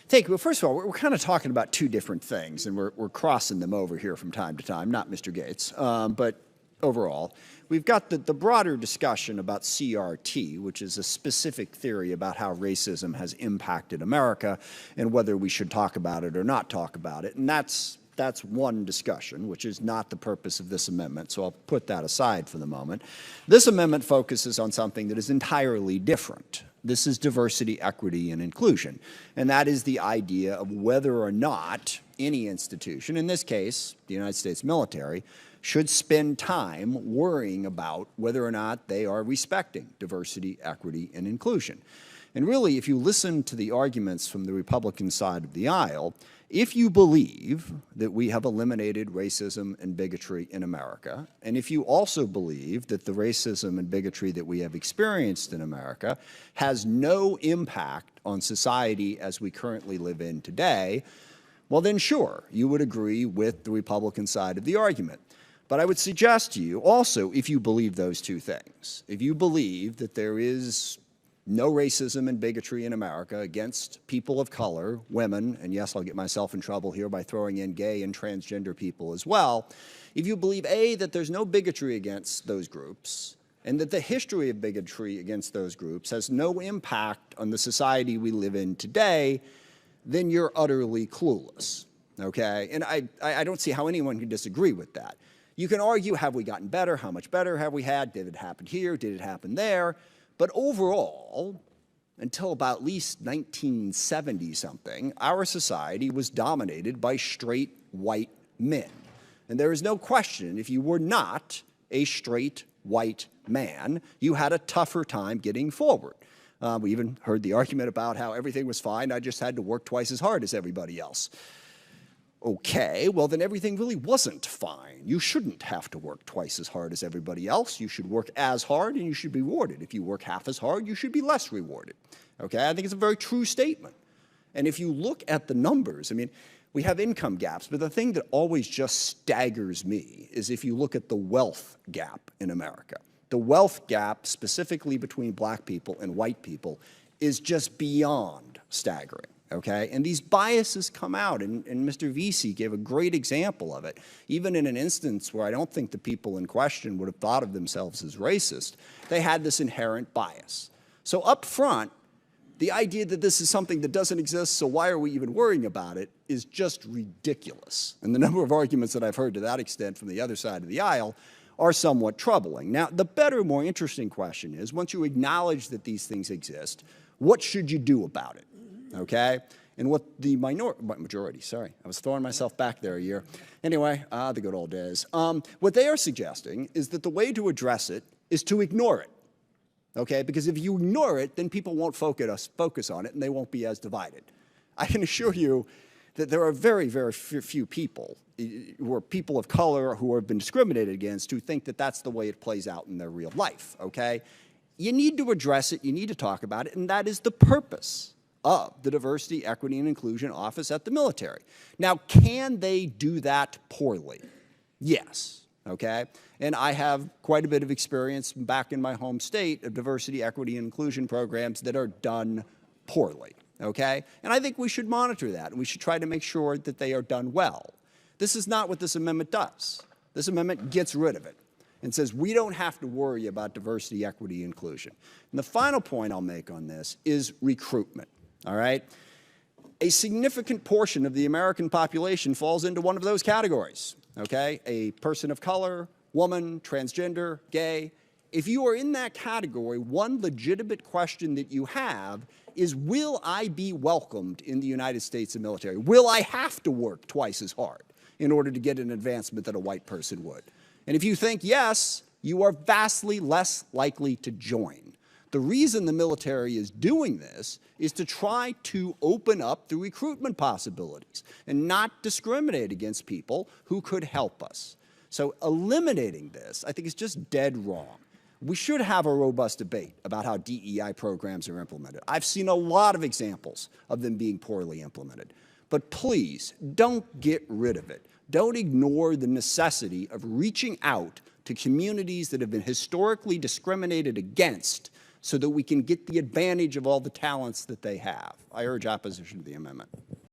Thank you. Well, first of all, we're kind of talking about two different things, and we're crossing them over here from time to time, not Mr. Gates, but overall. We've got the broader discussion about CRT, which is a specific theory about how racism has impacted America and whether we should talk about it or not talk about it. And that's one discussion, which is not the purpose of this amendment, so I'll put that aside for the moment. This amendment focuses on something that is entirely different. This is diversity, equity, and inclusion. And that is the idea of whether or not any institution, in this case, the United States military, should spend time worrying about whether or not they are respecting diversity, equity, and inclusion. And really, if you listen to the arguments from the Republican side of the aisle, if you believe that we have eliminated racism and bigotry in America, and if you also believe that the racism and bigotry that we have experienced in America has no impact on society as we currently live in today, well then sure, you would agree with the Republican side of the argument. But I would suggest to you also, if you believe those two things, if you believe that there is no racism and bigotry in America against people of color, women, and yes, I'll get myself in trouble here by throwing in gay and transgender people as well. If you believe, A, that there's no bigotry against those groups, and that the history of bigotry against those groups has no impact on the society we live in today, then you're utterly clueless, okay? And I don't see how anyone can disagree with that. You can argue, have we gotten better? How much better have we had? Did it happen here? Did it happen there? But overall, until about at least 1970-something, our society was dominated by straight white men. And there is no question, if you were not a straight white man, you had a tougher time getting forward. We even heard the argument about how everything was fine, I just had to work twice as hard as everybody else. Okay, well then everything really wasn't fine. You shouldn't have to work twice as hard as everybody else. You should work as hard and you should be rewarded. If you work half as hard, you should be less rewarded. Okay, I think it's a very true statement. And if you look at the numbers, I mean, we have income gaps, but the thing that always just staggers me is if you look at the wealth gap in America. The wealth gap, specifically between black people and white people, is just beyond staggering. Okay, and these biases come out, and Mr. Vesey gave a great example of it. Even in an instance where I don't think the people in question would have thought of themselves as racist, they had this inherent bias. So up front, the idea that this is something that doesn't exist, so why are we even worrying about it, is just ridiculous. And the number of arguments that I've heard to that extent from the other side of the aisle are somewhat troubling. Now, the better, more interesting question is, once you acknowledge that these things exist, what should you do about it? Okay? And what the majority, sorry, I was throwing myself back there a year. Anyway, the good old days. What they are suggesting is that the way to address it is to ignore it. Okay? Because if you ignore it, then people won't focus on it and they won't be as divided. I can assure you that there are very, very few people who are people of color who have been discriminated against who think that that's the way it plays out in their real life. Okay? You need to address it, you need to talk about it, and that is the purpose of the Diversity, Equity, and Inclusion Office at the military. Now, can they do that poorly? Yes, okay? And I have quite a bit of experience back in my home state of diversity, equity, and inclusion programs that are done poorly, okay? And I think we should monitor that, and we should try to make sure that they are done well. This is not what this amendment does. This amendment gets rid of it and says we don't have to worry about diversity, equity, and inclusion. And the final point I'll make on this is recruitment. All right? A significant portion of the American population falls into one of those categories, okay? A person of color, woman, transgender, gay. If you are in that category, one legitimate question that you have is, will I be welcomed in the United States military? Will I have to work twice as hard in order to get an advancement that a white person would? And if you think yes, you are vastly less likely to join. The reason the military is doing this is to try to open up the recruitment possibilities and not discriminate against people who could help us. So eliminating this, I think, is just dead wrong. We should have a robust debate about how DEI programs are implemented. I've seen a lot of examples of them being poorly implemented. But please, don't get rid of it. Don't ignore the necessity of reaching out to communities that have been historically discriminated against so that we can get the advantage of all the talents that they have. I urge opposition to the amendment.